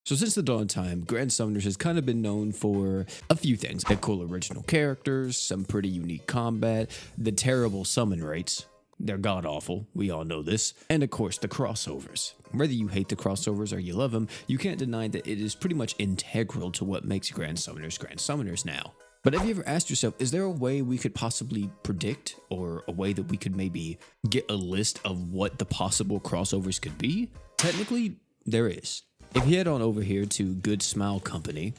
So since the dawn of time, Grand Summoners has kind of been known for a few things. The cool original characters, some pretty unique combat, the terrible summon rates. They're god-awful, we all know this. And of course, the crossovers. Whether you hate the crossovers or you love them, you can't deny that it is pretty much integral to what makes Grand Summoners now. But have you ever asked yourself, is there a way we could possibly predict, or a way that we could maybe get a list of what the possible crossovers could be? Technically, there is. If you head on over here to Good Smile Company,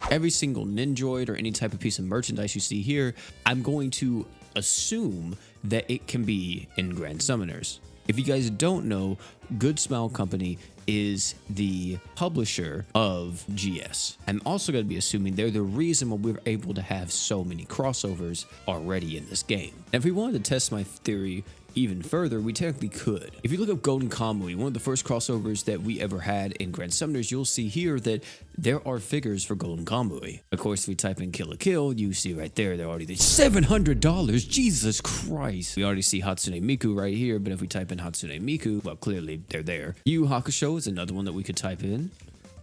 every single Nindroid or any type of piece of merchandise you see here, I'm going to assume that it can be in Grand Summoners. If you guys don't know, Good Smile Company is the publisher of GS. I'm also going to be assuming they're the reason why we're able to have so many crossovers already in this game. And if we wanted to test my theory even further, we technically could. If you look up Golden Kamui, one of the first crossovers that we ever had in Grand Summoners, you'll see here that there are figures for Golden Kamui. Of course, if we type in Kill la Kill, you see right there, they're already $700. Jesus Christ. We already see Hatsune Miku right here, but if we type in Hatsune Miku, well, clearly they're there. Yu Hakusho is another one that we could type in.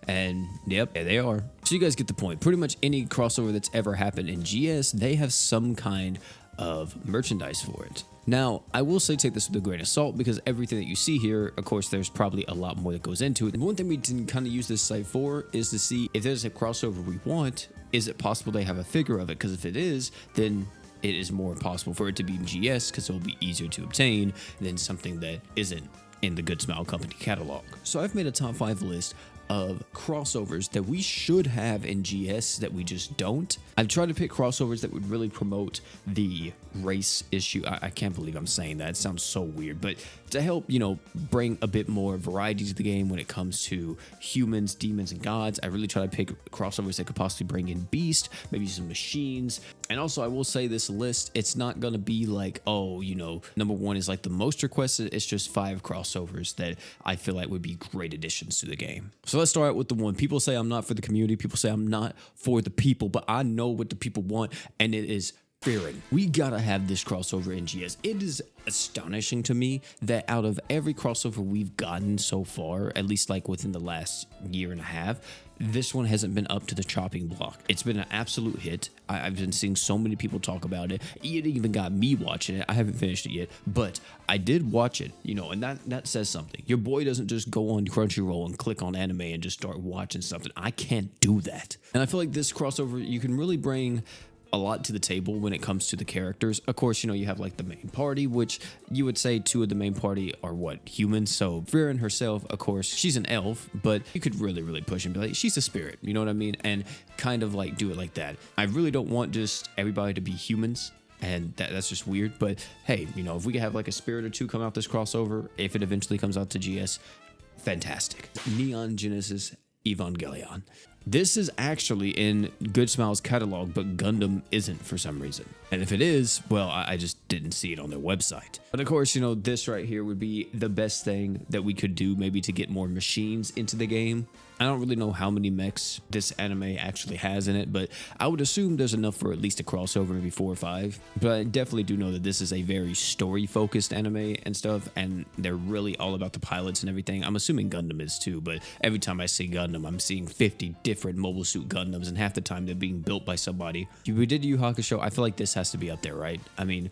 And yep, there they are. So you guys get the point. Pretty much any crossover that's ever happened in GS, they have some kind of merchandise for it. Now, I will say take this with a grain of salt, because everything that you see here, of course, there's probably a lot more that goes into it. And one thing we can kind of use this site for is to see if there's a crossover we want, is it possible they have a figure of it? Because if it is, then it is more possible for it to be in GS, because it will be easier to obtain than something that isn't in the Good Smile Company catalog. So I've made a top 5 list of crossovers that we should have in GS that we just don't. I've tried to pick crossovers that would really promote the race issue. I can't believe I'm saying that. It sounds so weird, but to help, bring a bit more variety to the game when it comes to humans, demons, and gods, I really try to pick crossovers that could possibly bring in Beast, maybe some machines. And also, I will say this list, it's not going to be like, number 1 is like the most requested. It's just 5 crossovers that I feel like would be great additions to the game. So let's start out with the one. People say I'm not for the community. People say I'm not for the people, but I know what the people want, and it is Frieren. We gotta have this crossover in GS. It is astonishing to me that out of every crossover we've gotten so far, at least like within the last year and a half, this one hasn't been up to the chopping block. It's been an absolute hit. I've been seeing so many people talk about it. It even got me watching it. I haven't finished it yet, but I did watch it, and that says something. Your boy doesn't just go on Crunchyroll and click on anime and just start watching something. I can't do that. And I feel like this crossover, you can really bring a lot to the table when it comes to the characters. Of course, you have like the main party, which you would say 2 of the main party are humans. So Frieren herself, of course, she's an elf, but you could really push and be like, she's a spirit, you know what I mean? And kind of like do it like that. I really don't want just everybody to be humans, and that's just weird. But hey, if we could have like a spirit or 2 come out this crossover, if it eventually comes out to GS, fantastic. Neon Genesis Evangelion. This is actually in Good Smile's catalog, but Gundam isn't for some reason. And if it is, well, I just didn't see it on their website. But of course, this right here would be the best thing that we could do, maybe to get more machines into the game. I don't really know how many mechs this anime actually has in it, but I would assume there's enough for at least a crossover, maybe 4 or 5. But I definitely do know that this is a very story-focused anime and stuff, and they're really all about the pilots and everything. I'm assuming Gundam is too, but every time I see Gundam, I'm seeing 50 different Mobile Suit Gundams, and half the time they're being built by somebody. If we did Yu Hakusho, I feel like this has to be up there, right? I mean,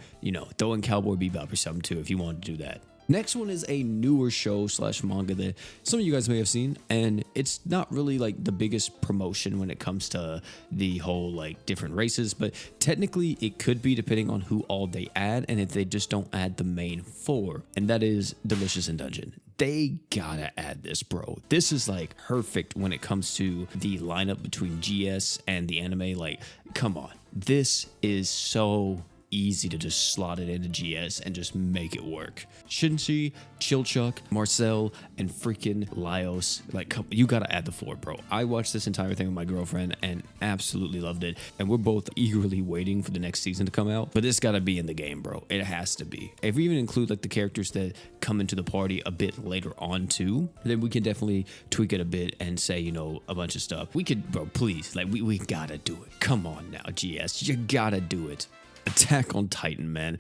throw in Cowboy Bebop or something too if you wanted to do that. Next one is a newer show / manga that some of you guys may have seen, and it's not really like the biggest promotion when it comes to the whole like different races, but technically it could be depending on who all they add and if they just don't add the main 4, and that is Delicious in Dungeon. They gotta add this, bro. This is like perfect when it comes to the lineup between GS and the anime. Like, come on. This is so easy to just slot it into GS and just make it work. Shinji, Chilchuck, Marcel, and freaking Laios. Like, you gotta add the 4, bro. I watched this entire thing with my girlfriend and absolutely loved it. And we're both eagerly waiting for the next season to come out. But this gotta be in the game, bro. It has to be. If we even include like the characters that come into the party a bit later on too, then we can definitely tweak it a bit and say, a bunch of stuff. We could, bro, please. Like, we gotta do it. Come on now, GS. You gotta do it. Attack on Titan, man.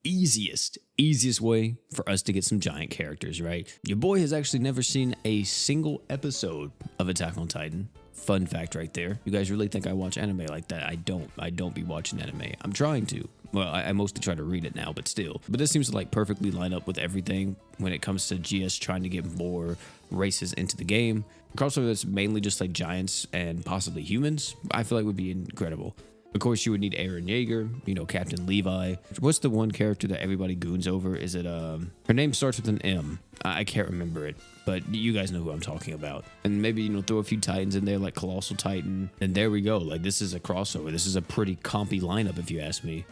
easiest way for us to get some giant characters, right? Your boy has actually never seen a single episode of Attack on Titan. Fun fact right there. You guys really think I watch anime like that? I don't be watching anime. I'm trying to. Well, I mostly try to read it now, but still. But this seems to like perfectly line up with everything when it comes to GS trying to get more races into the game. Crossover that's mainly just like giants and possibly humans, I feel like would be incredible. Of course, you would need Eren Yeager, you know, Captain Levi. What's the one character that everybody goons over? Is it, her name starts with an M. I can't remember it, but you guys know who I'm talking about. And maybe, you know, throw a few Titans in there, like Colossal Titan. And there we go. Like, this is a crossover. This is a pretty compy lineup, if you ask me.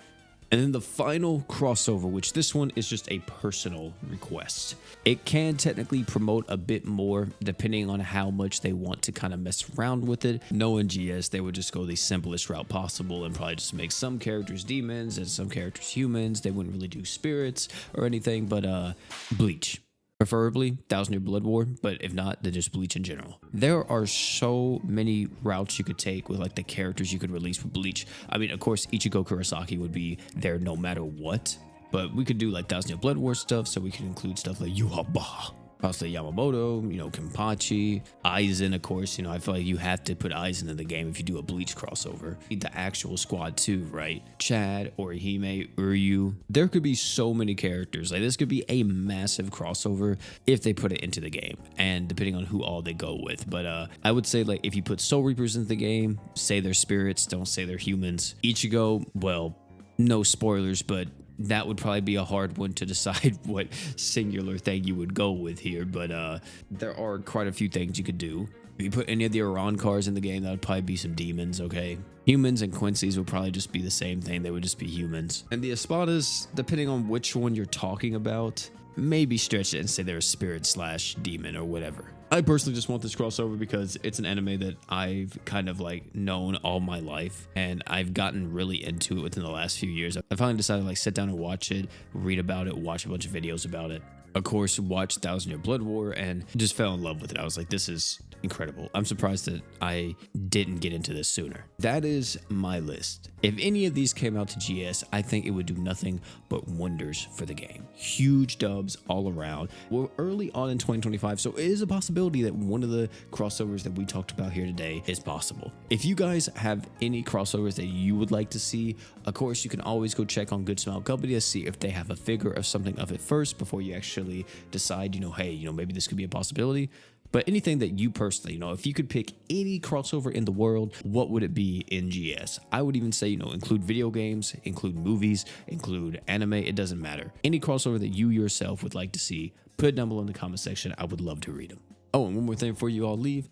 And then the final crossover, which this one is just a personal request. It can technically promote a bit more depending on how much they want to kind of mess around with it. Knowing GS, they would just go the simplest route possible and probably just make some characters demons and some characters humans. They wouldn't really do spirits or anything, but Bleach. Preferably 1,000-Year Blood War, but if not, then just Bleach in general. There are so many routes you could take with like the characters you could release with Bleach. I mean, of course, Ichigo Kurosaki would be there no matter what, but we could do like 1,000-Year Blood War stuff, so we could include stuff like Yhwach, possibly Yamamoto, you know, Kenpachi, Aizen, of course. You know, I feel like you have to put Aizen in the game if you do a Bleach crossover. Need the actual squad too, right? Chad, Orihime, Uryu. There could be so many characters. Like, this could be a massive crossover if they put it into the game, and depending on who all they go with. But I would say, like, if you put Soul Reapers into the game, say they're spirits, don't say they're humans. Ichigo, well, no spoilers, but that would probably be a hard one to decide what singular thing you would go with here, but there are quite a few things you could do. If you put any of the Arrancars in the game, that would probably be some demons, okay? Humans and Quincy's would probably just be the same thing. They would just be humans. And the Espadas, depending on which one you're talking about, maybe stretch it and say they're a spirit / demon or whatever. I personally just want this crossover because it's an anime that I've kind of like known all my life, and I've gotten really into it within the last few years. I finally decided to like sit down and watch it, read about it, watch a bunch of videos about it. Of course, watched 1,000-Year Blood War and just fell in love with it. I was like, this is incredible. I'm surprised that I didn't get into this sooner. That is my list. If any of these came out to GS, I think it would do nothing but wonders for the game. Huge dubs all around. We're early on in 2025, so it is a possibility that one of the crossovers that we talked about here today is possible. If you guys have any crossovers that you would like to see, of course, you can always go check on Good Smile Company to see if they have a figure of something of it first before you actually decide, you know, hey, you know, maybe this could be a possibility. But anything that you personally, you know, if you could pick any crossover in the world, what would it be in GS? I would even say, you know, include video games, include movies, include anime. It doesn't matter. Any crossover that you yourself would like to see, put it down below in the comment section. I would love to read them. Oh, and one more thing before you all leave,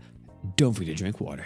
don't forget to drink water.